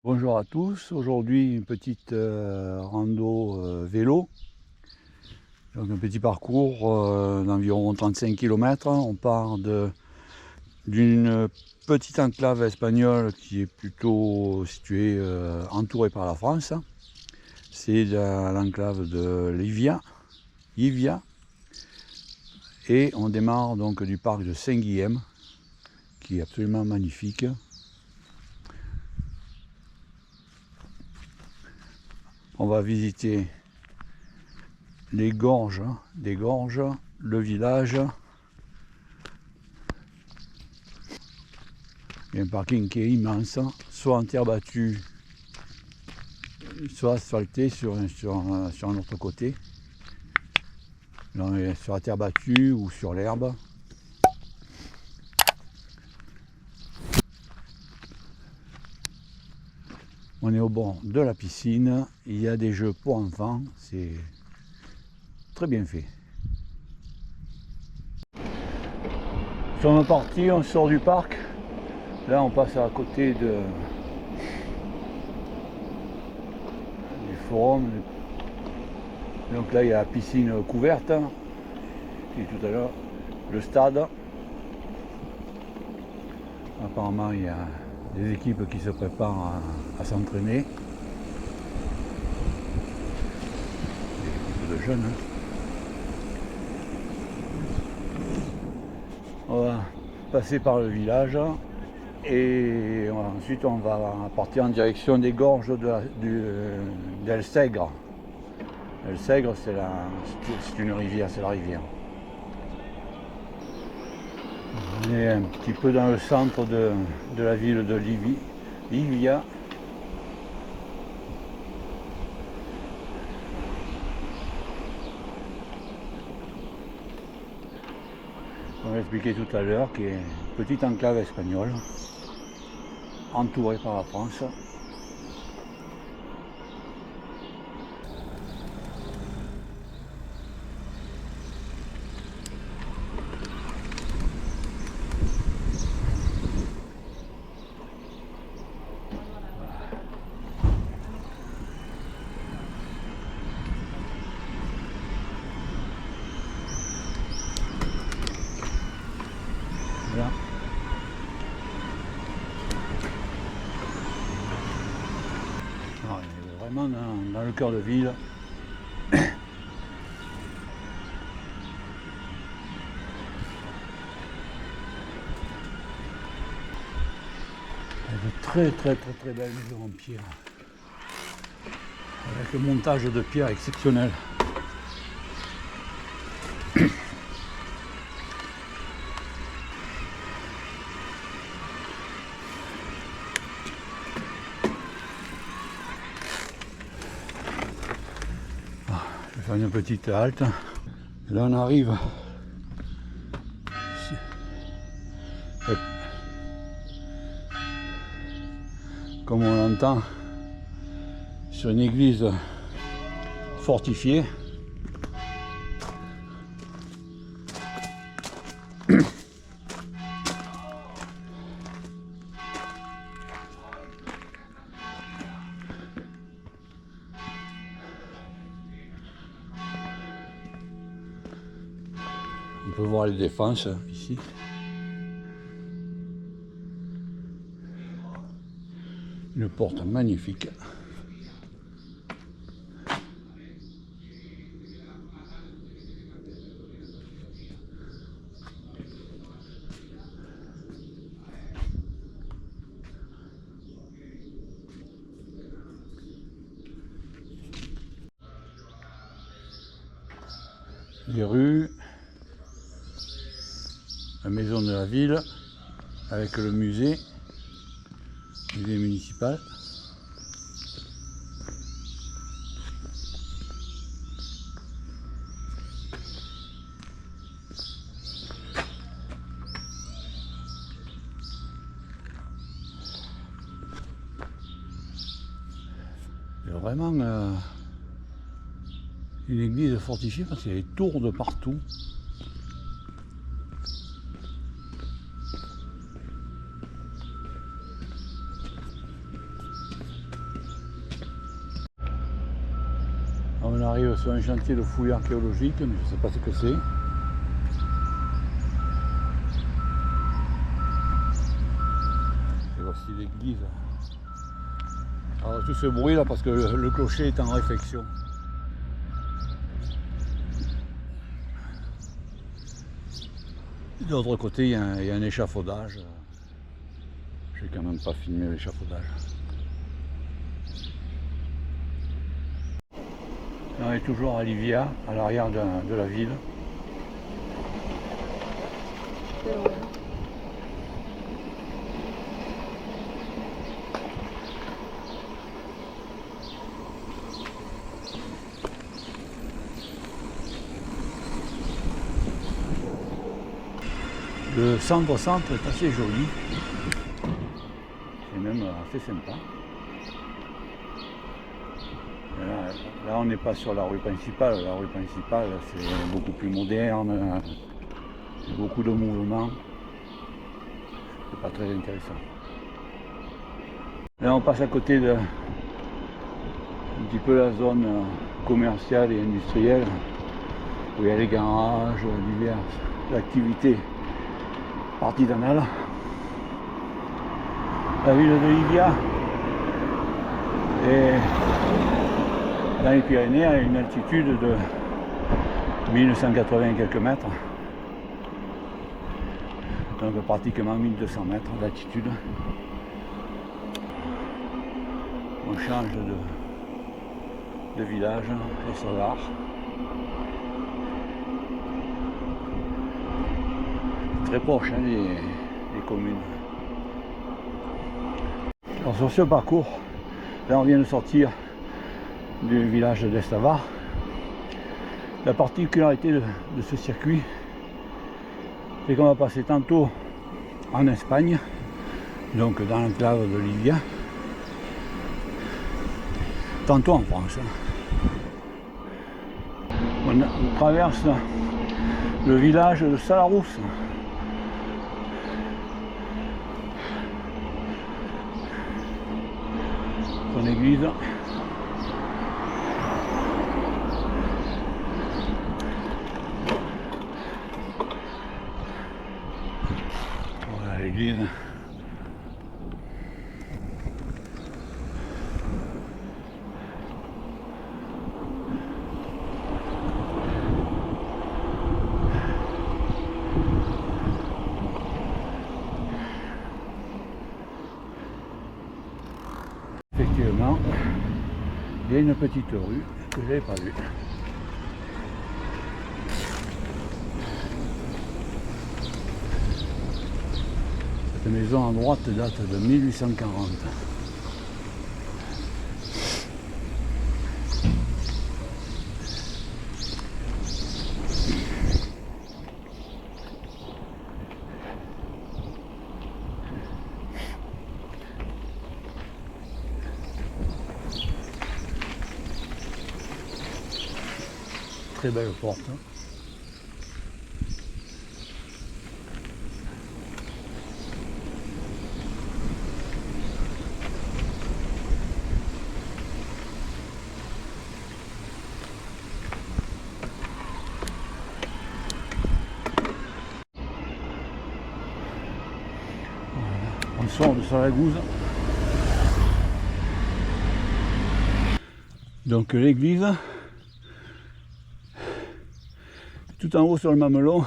Bonjour à tous, aujourd'hui une petite rando vélo, donc un petit parcours d'environ 35 km. On part d'une petite enclave espagnole qui est plutôt située, entourée par la France. C'est l'enclave de Llivia, et on démarre donc du parc de Saint-Guillem qui est absolument magnifique. On va visiter les gorges, le village. Il y a un parking qui est immense, soit en terre battue, soit asphalté sur un autre côté. Donc, sur la terre battue ou sur l'herbe. On est au bord de la piscine, il y a des jeux pour enfants, c'est très bien fait. Sur nos parties, on sort du parc, là on passe à côté du forum. Donc là il y a la piscine couverte, et tout à l'heure le stade. Apparemment il y a des équipes qui se préparent à s'entraîner. Des équipes de jeunes. On va passer par le village et ensuite on va partir en direction des gorges d'El Segre. El Segre, c'est une rivière, c'est la rivière. On est un petit peu dans le centre de la ville de Llivia. On va expliquer tout à l'heure qu'il y a une petite enclave espagnole entourée par la France. Voilà. Alors, on est vraiment dans le cœur de ville. Il y a de très belles maisons en pierre, avec un montage de pierre exceptionnel. Je vais faire une petite halte. Là on arrive comme on l'entend sur une église fortifiée. On peut voir les défenses ici. Une porte magnifique. Les rues, la maison de la ville avec le musée municipal. Il y a vraiment une église fortifiée parce qu'il y a des tours de partout. arrive sur un chantier de fouilles archéologiques, mais je ne sais pas ce que c'est. Et voici l'église. Alors tout ce bruit là parce que le clocher est en réfection. De l'autre côté, il y a un échafaudage. J'ai quand même pas filmé l'échafaudage. On est toujours à Livia, à l'arrière de la ville. Le centre-centre est assez joli. C'est même assez sympa. Là, on n'est pas sur la rue principale. La rue principale, c'est beaucoup plus moderne. Il y a beaucoup de mouvements. C'est pas très intéressant. Là, on passe à côté de un petit peu la zone commerciale et industrielle où il y a les garages, diverses activités artisanales. La ville de Livia est dans les Pyrénées à une altitude de 1180 quelques mètres, donc pratiquement 1200 mètres d'altitude. On change de village, et Savard. Très proche hein, les communes. Alors sur ce parcours, là on vient de sortir du village d'Estavar. La particularité de ce circuit, c'est qu'on va passer tantôt en Espagne, donc dans l'enclave de Livia, tantôt en France. On traverse le village de Salarousse. Son église. Voilà l'église. Effectivement, il y a une petite rue que je n'avais pas vue. Cette maison à droite date de 1840. Très belle porte. On sort de Saragouze. Donc l'église, tout en haut sur le mamelon,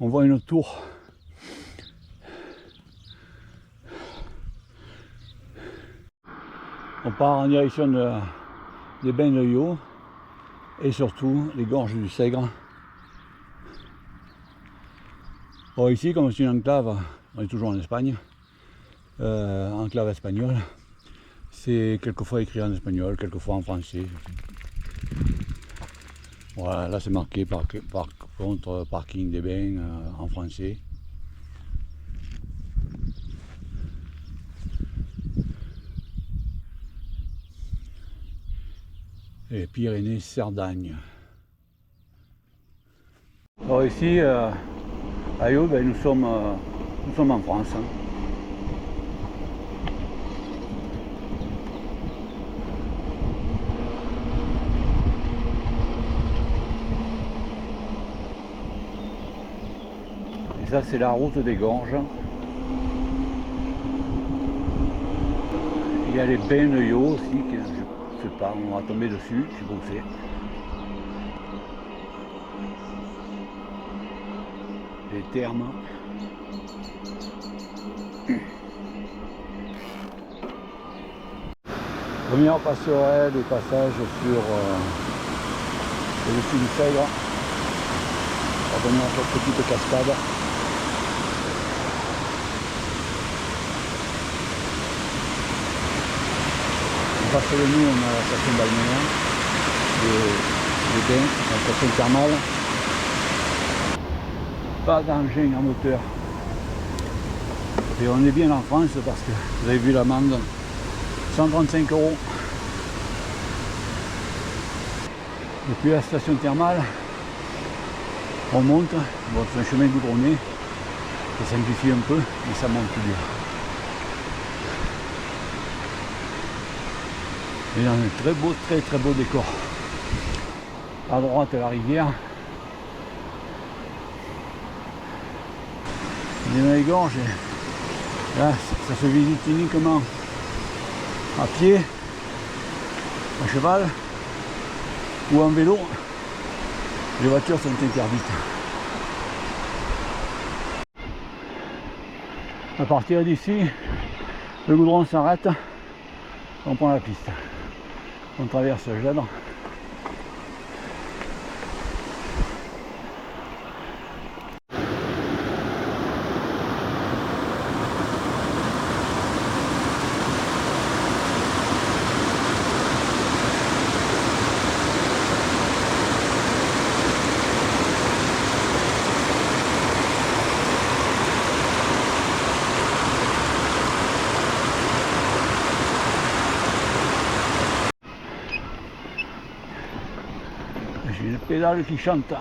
on voit une tour. On part en direction des bains de Yaux et surtout les gorges du Sègre. Bon, ici, comme c'est une enclave, on est toujours en Espagne, enclave espagnole, c'est quelquefois écrit en espagnol, quelquefois en français. Voilà, là c'est marqué par contre parking des bains en français. Et Pyrénées-Cerdagne. Alors ici, à Yaux, nous sommes en France. Hein. Et ça c'est la route des Gorges. Il y a les bains de Yo aussi, que je sais pas, on va tomber dessus, je sais pas où c'est. Les thermes. Première passerelle de passage sur le dessus du Sèvre. On va venir à cette petite cascade. En face de nous, on a la station balnéaire, les bains, la station thermale. Pas d'engin à moteur. Et on est bien en France parce que vous avez vu l'amende, 135 €. Depuis la station thermale, on monte. Bon, c'est un chemin goudronné, ça simplifie un peu, mais ça monte plus dur. Et dans un très beau décor. À droite, la rivière. Il y a les gorges. Là, ça se visite uniquement à pied, à cheval ou en vélo. Les voitures sont interdites. À partir d'ici, le goudron s'arrête, on prend la piste. On traverse le Gèdre. J'ai une pédale qui chante.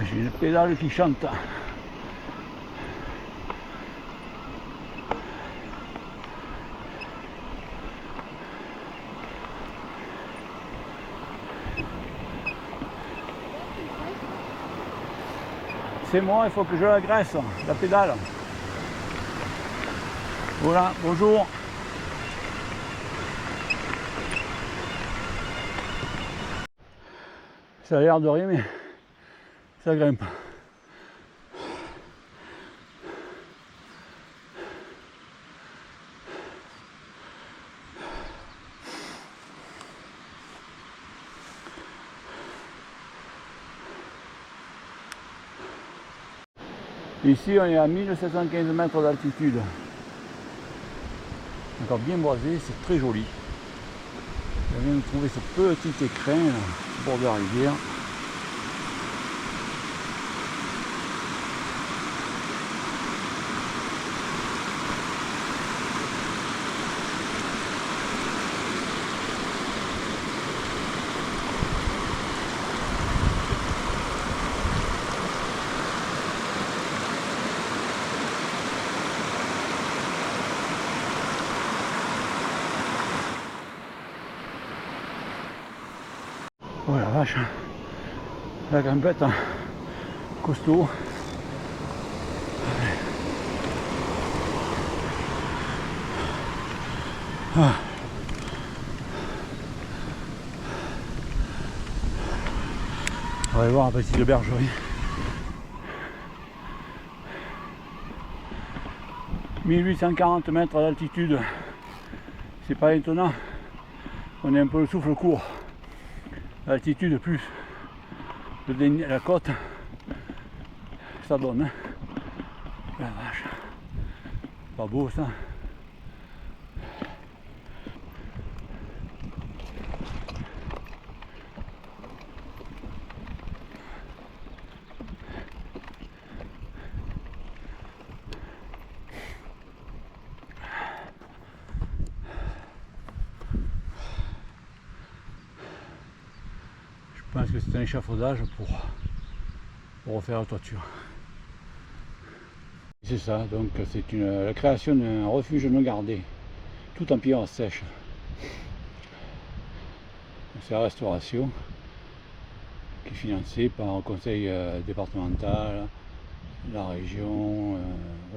J'ai une pédale qui chante. C'est moi, il faut que je la graisse, la pédale. Voilà, bonjour. Ça a l'air de rien, mais ça grimpe. Ici, on est à 1715 mètres d'altitude. Encore bien boisé, c'est très joli. Je viens de trouver ce petit écrin là, au bord de la rivière. Oh la vache, la grimpette, hein, costaud. Ah. On va aller voir un petit bergerie. 1840 mètres d'altitude, c'est pas étonnant, on est un peu le souffle court. L'altitude plus la côte, ça donne. Hein. La vache, pas beau ça. Je pense que c'est un échafaudage pour refaire la toiture. C'est ça, donc c'est la création d'un refuge non gardé, tout en pierre sèche. C'est la restauration qui est financée par le conseil départemental, la région,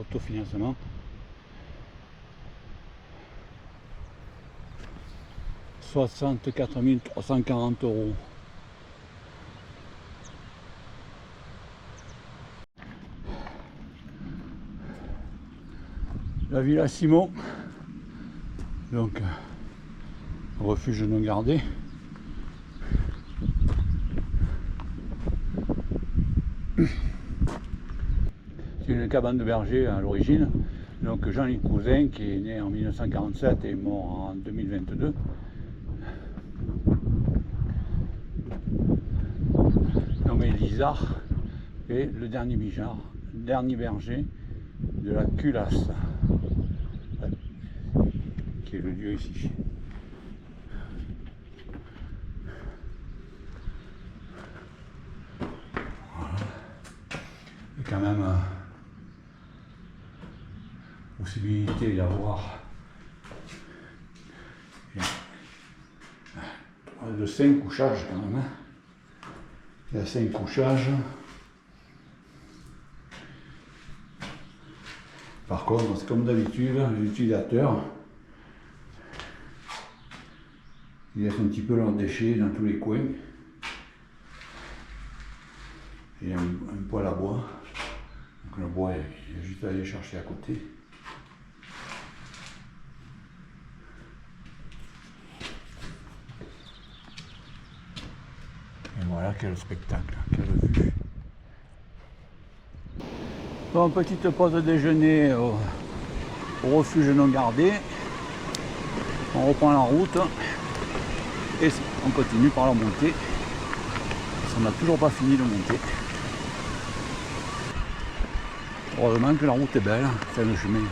autofinancement. « 64 340 €. La Villa Simon, donc refuge non gardé. C'est une cabane de berger à l'origine. Donc Jean-Luc Cousin, qui est né en 1947 et est mort en 2022. Nommé Lizard, et le dernier bijard, le dernier berger de la Culasse, qui est le lieu ici. Voilà. Et quand même possibilité d'avoir de 5 couchages quand même. Il y a 5 couchages. Par contre, c'est comme d'habitude, les utilisateurs, ils laissent un petit peu leurs déchets dans tous les coins. Il y a un poêle à bois. Donc le bois, il y a juste à aller chercher à côté. Et voilà, quel spectacle, quelle vue. Bon, petite pause déjeuner au refuge non gardé. On reprend la route et on continue par la montée. On n'a toujours pas fini de monter. Heureusement que la route est belle, c'est le chemin.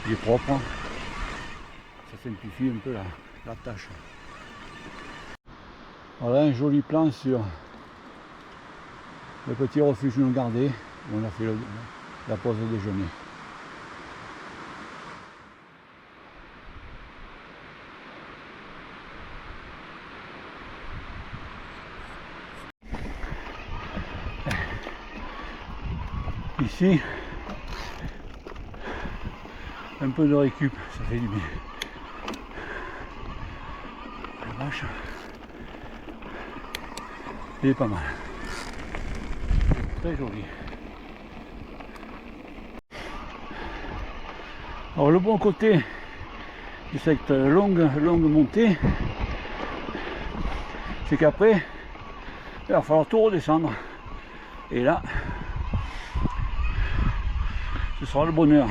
Il est propre. Ça simplifie un peu la tâche. Voilà un joli plan sur le petit refuge non gardé où on a fait la pause déjeuner. Ici, un peu de récup, ça fait du bien. La vache, il est pas mal. Très joli. Alors le bon côté de cette longue montée, c'est qu'après, il va falloir tout redescendre. Et là, ce sera le bonheur.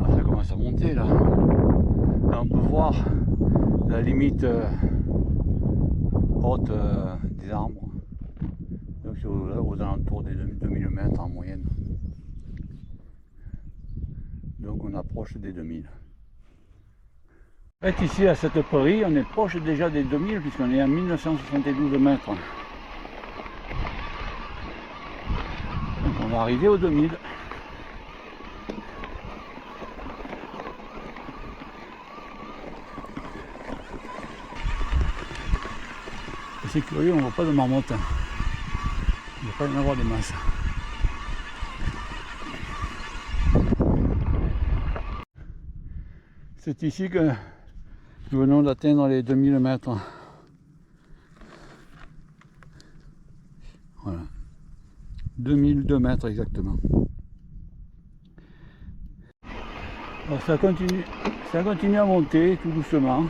Ah, ça commence à monter là. Là on peut voir la limite haute des arbres. Donc c'est aux alentours des 2000 mètres en moyenne. Donc on approche des 2000. En fait, ici à cette prairie, on est proche déjà des 2000 puisqu'on est à 1972 mètres. Donc on va arriver aux 2000. Et c'est curieux, on ne voit pas de marmotte. Il ne va pas y en avoir des masses. C'est ici que nous venons d'atteindre les 2000 mètres. Voilà. 2002 mètres exactement. Alors ça continue à monter tout doucement.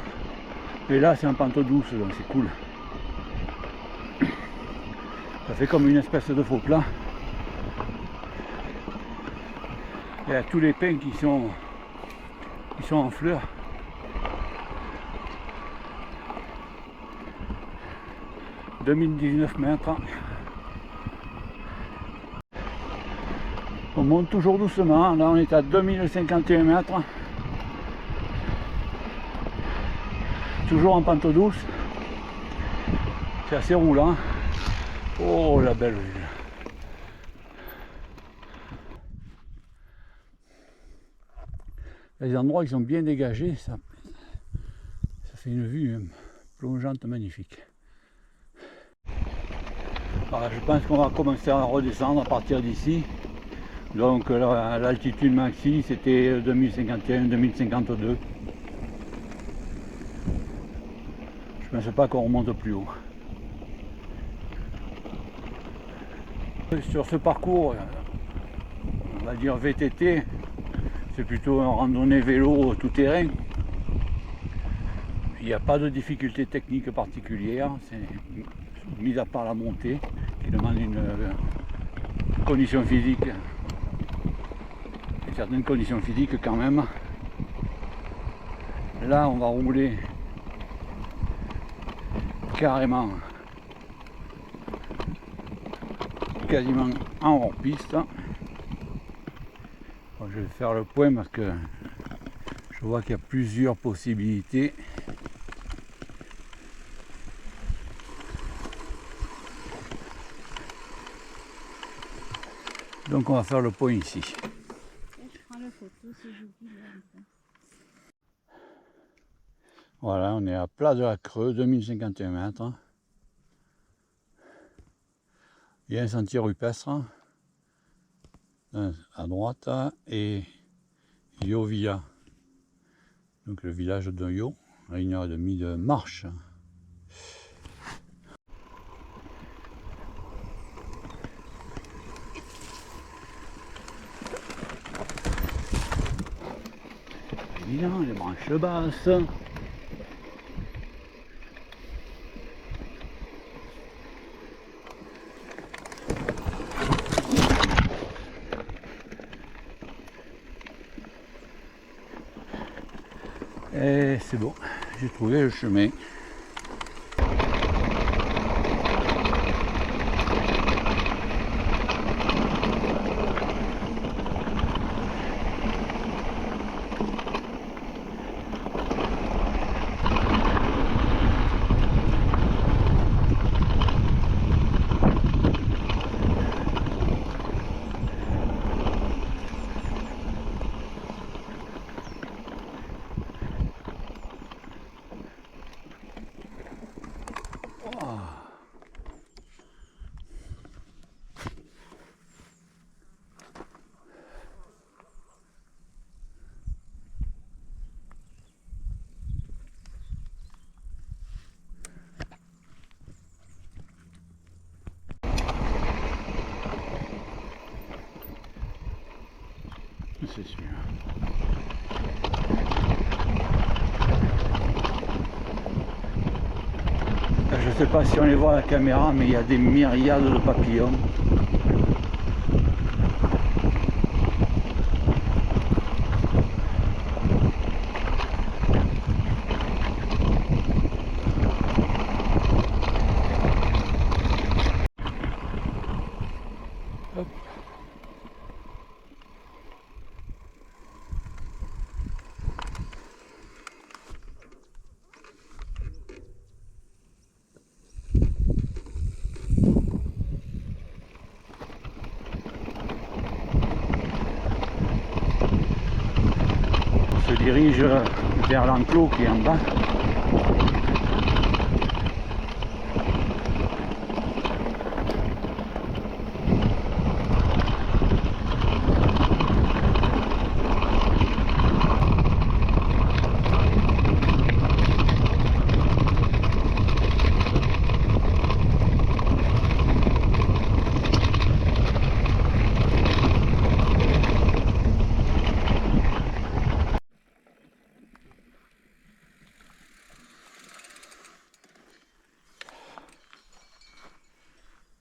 Et là c'est un pente douce, donc c'est cool. Ça fait comme une espèce de faux plat. Il y a tous les pins qui sont en fleurs. « 2019 mètres. Bon, monte toujours doucement, là on est à 2051 mètres. Toujours en pente douce. C'est assez roulant. Oh la belle vue. Les endroits qui sont bien dégagés, ça fait une vue plongeante magnifique. Alors, je pense qu'on va commencer à redescendre à partir d'ici. Donc l'altitude maxi c'était 2051-2052. Je ne pense pas qu'on remonte plus haut. Sur ce parcours, on va dire VTT, c'est plutôt un randonnée vélo tout terrain. Il n'y a pas de difficulté technique particulière, c'est mis à part la montée qui demande une condition physique, certaines conditions physiques quand même. Là on va rouler carrément quasiment en hors piste. Bon, je vais faire le point parce que je vois qu'il y a plusieurs possibilités. Donc on va faire le point ici. Voilà, on est à plat de la Creux, 2051 mètres. Il y a un sentier rupestre à droite et Yovia, donc le village de Yo, à 1h30 de marche. Évidemment, les branches basses. Et c'est bon, j'ai trouvé le chemin. C'est sûr. Je ne sais pas si on les voit à la caméra, mais il y a des myriades de papillons. Hop. On se dirige vers l'enclos qui est en bas.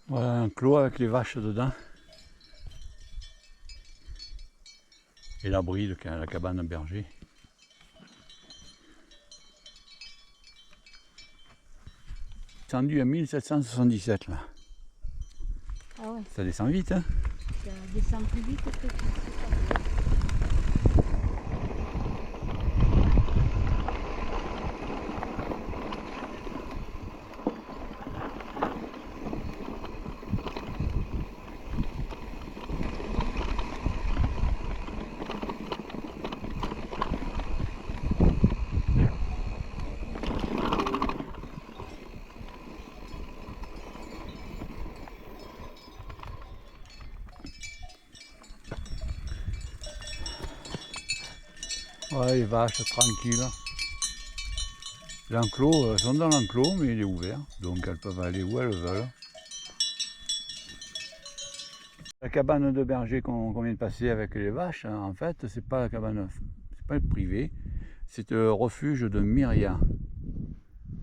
Voilà un clos avec les vaches dedans. Et l'abri de la cabane berger. Descendu à 1777 là. Ah ouais. Ça descend vite hein. ça descend plus vite que ça. Ouais, les vaches tranquilles. L'enclos, elles sont dans l'enclos, mais il est ouvert, donc elles peuvent aller où elles veulent. La cabane de berger qu'on vient de passer avec les vaches, en fait, c'est pas la cabane, c'est pas le privé, c'est le refuge de Myria.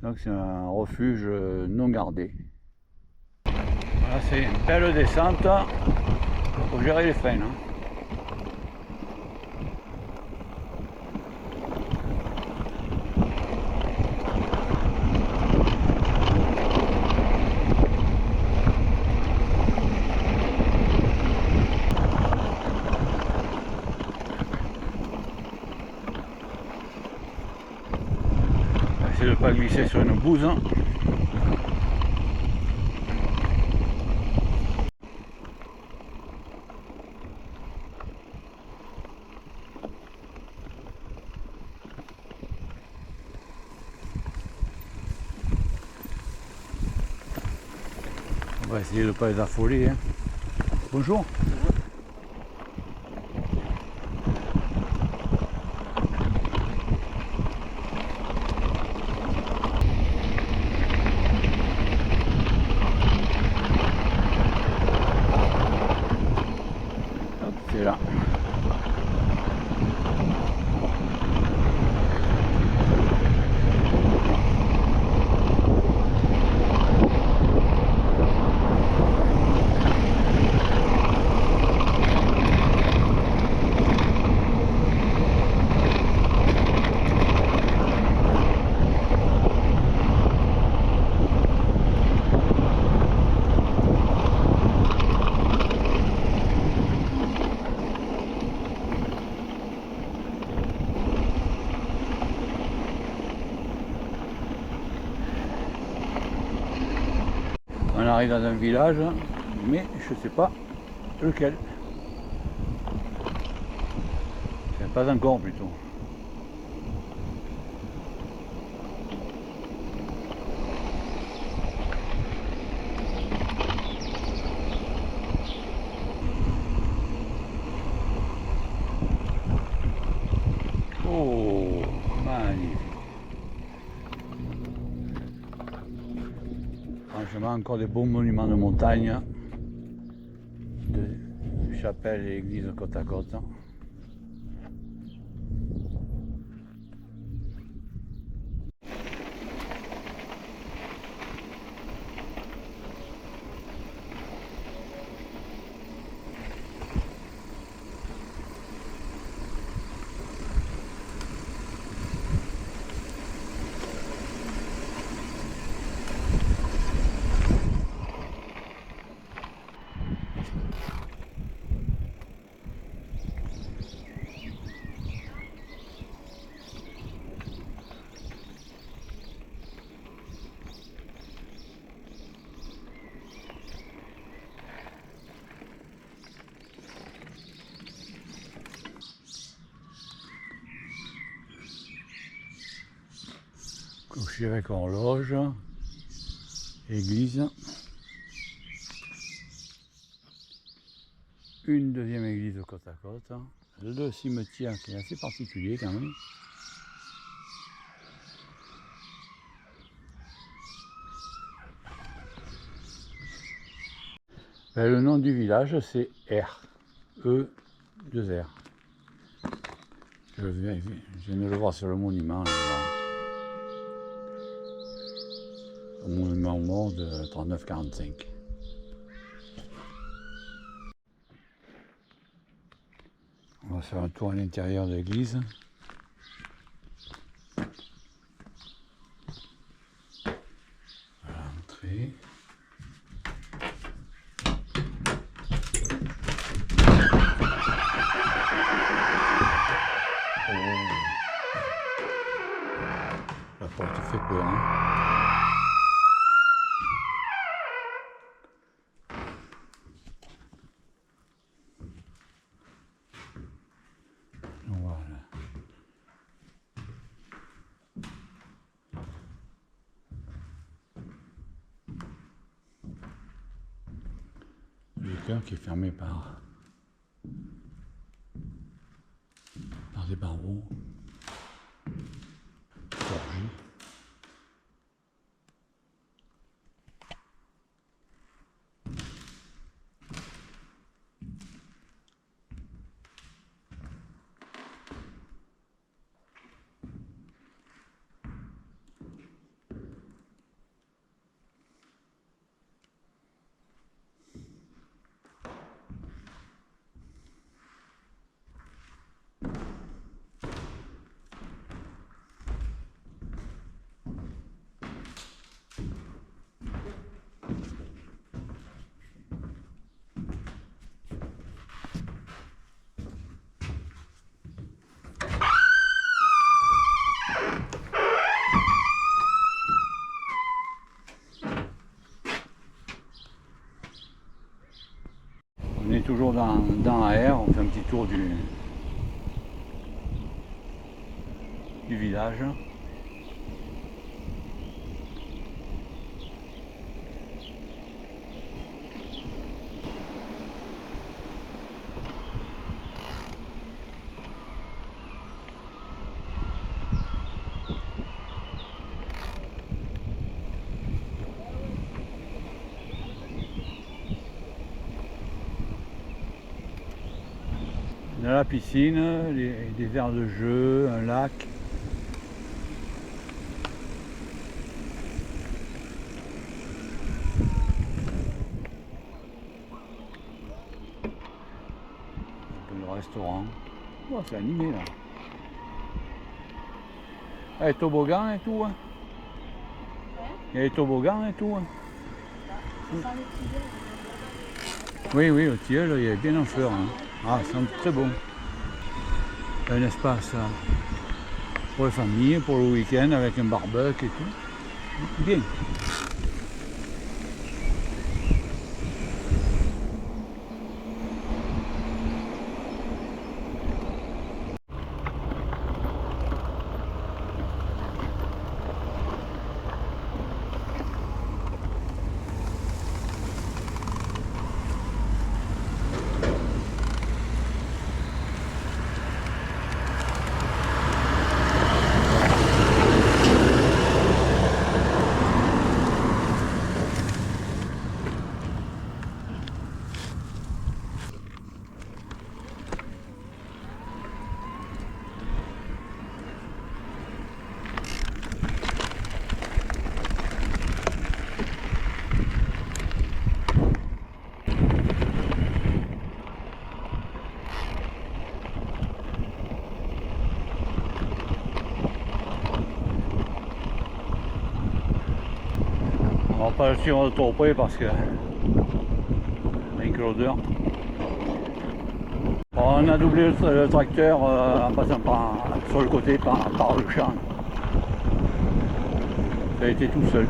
Donc c'est un refuge non gardé. Voilà, c'est une belle descente pour gérer les freins. De ne pas glisser sur une bouse. On va essayer de ne pas les affoler. Hein. Bonjour. C'est là. On arrive dans un village, mais je ne sais pas lequel. C'est pas encore plutôt. Oh, magnifique. Franchement, encore des beaux monuments de montagne, de chapelles et églises côte à côte. Clocher avec horloge, église, une deuxième église côte à côte, le cimetière qui est assez particulier quand même. Ben, le nom du village c'est R, E2R. Je viens de le voir sur le monument. Le monument mort de 39-45. On va faire un tour à l'intérieur de l'église. Voilà, entrée. chacun qui est fermé par des barreaux forgés. On est toujours dans la aire, on fait un petit tour du village. On a la piscine, des aires de jeu, un lac. Le restaurant. Oh, c'est animé là. Ah, les toboggans et tout. Hein. Il y a les toboggans et tout. Hein. Oui, oui, le tilleul, il est bien en fleurs. Hein. Ah, ça sent très bon. Un espace pour les familles, pour le week-end, avec un barbecue et tout. Bien. On va pas le suivre de trop près parce que avec l'odeur. On a doublé le tracteur en passant sur le côté par le champ. Ça a été tout seul.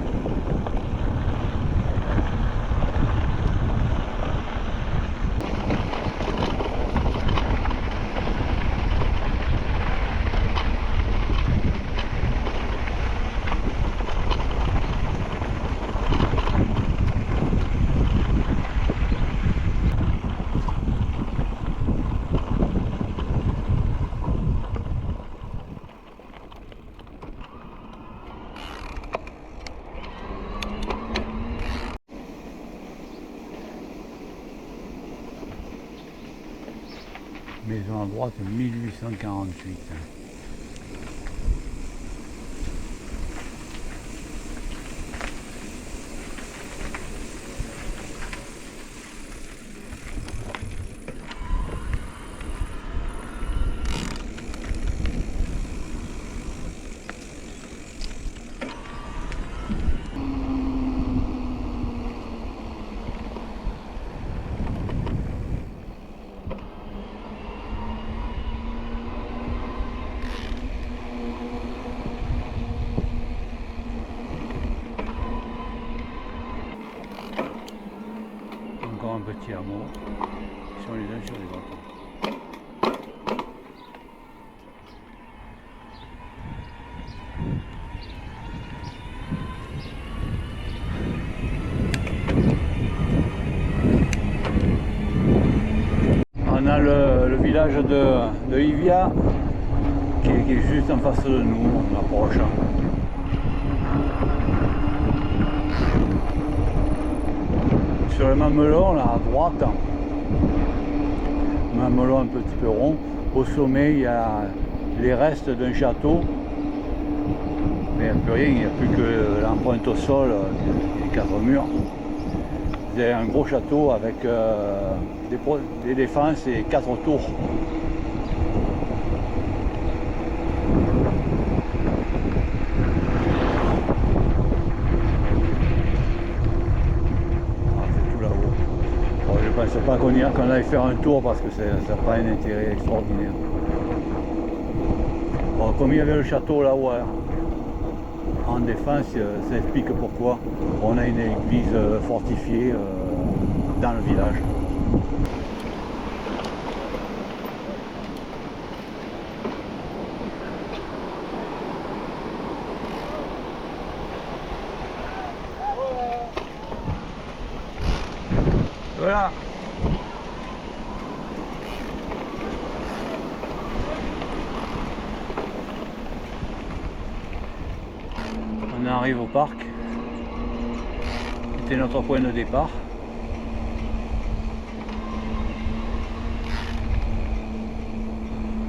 Maison à droite 1848. Encore un petit hameau sur les uns sur les autres. village de Livia qui est juste en face de nous, on approche. Sur le mamelon là à droite, mamelon un petit peu rond, au sommet il y a les restes d'un château, mais il n'y a plus rien, il n'y a plus que l'empreinte au sol des 4 murs. Il y a un gros château avec des défenses et 4 tours. Je ne pense pas qu'on aille faire un tour parce que ça n'a pas un intérêt extraordinaire. Bon, comme il y avait le château là-haut en défense, ça explique pourquoi on a une église fortifiée dans le village. Voilà. On arrive au parc. C'était notre point de départ.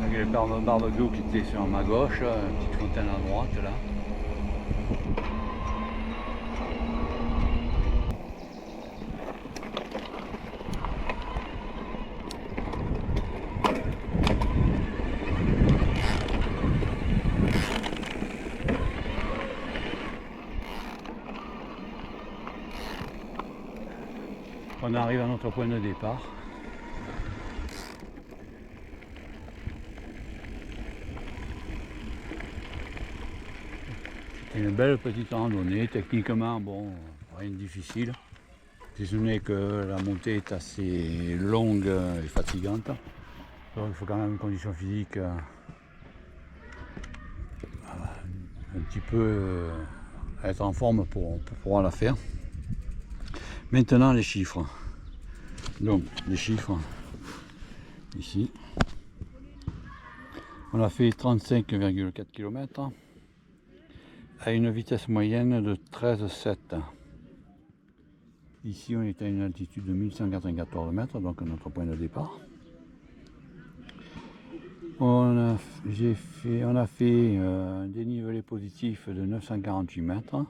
Avec le barbecue qui était sur ma gauche, une petite fontaine à droite là. On arrive à notre point de départ. C'est une belle petite randonnée, techniquement, bon, rien de difficile. Si ce n'est que la montée est assez longue et fatigante. Donc il faut quand même une condition physique un petit peu être en forme pour pouvoir la faire. Maintenant les chiffres. Donc les chiffres ici. On a fait 35,4 km à une vitesse moyenne de 13,7. Ici on est à une altitude de 1194 mètres, donc notre point de départ. On a fait un dénivelé positif de 948 mètres.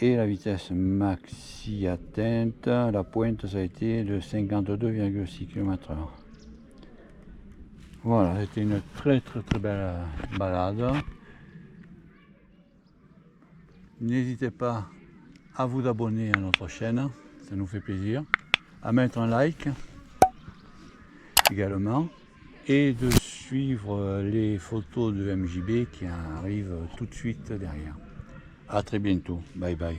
Et la vitesse maxi atteinte, la pointe, ça a été de 52,6 km/h. Voilà, c'était une très belle balade. N'hésitez pas à vous abonner à notre chaîne, ça nous fait plaisir. À mettre un like également. Et de suivre les photos de MJB qui arrivent tout de suite derrière. A très bientôt. Bye bye.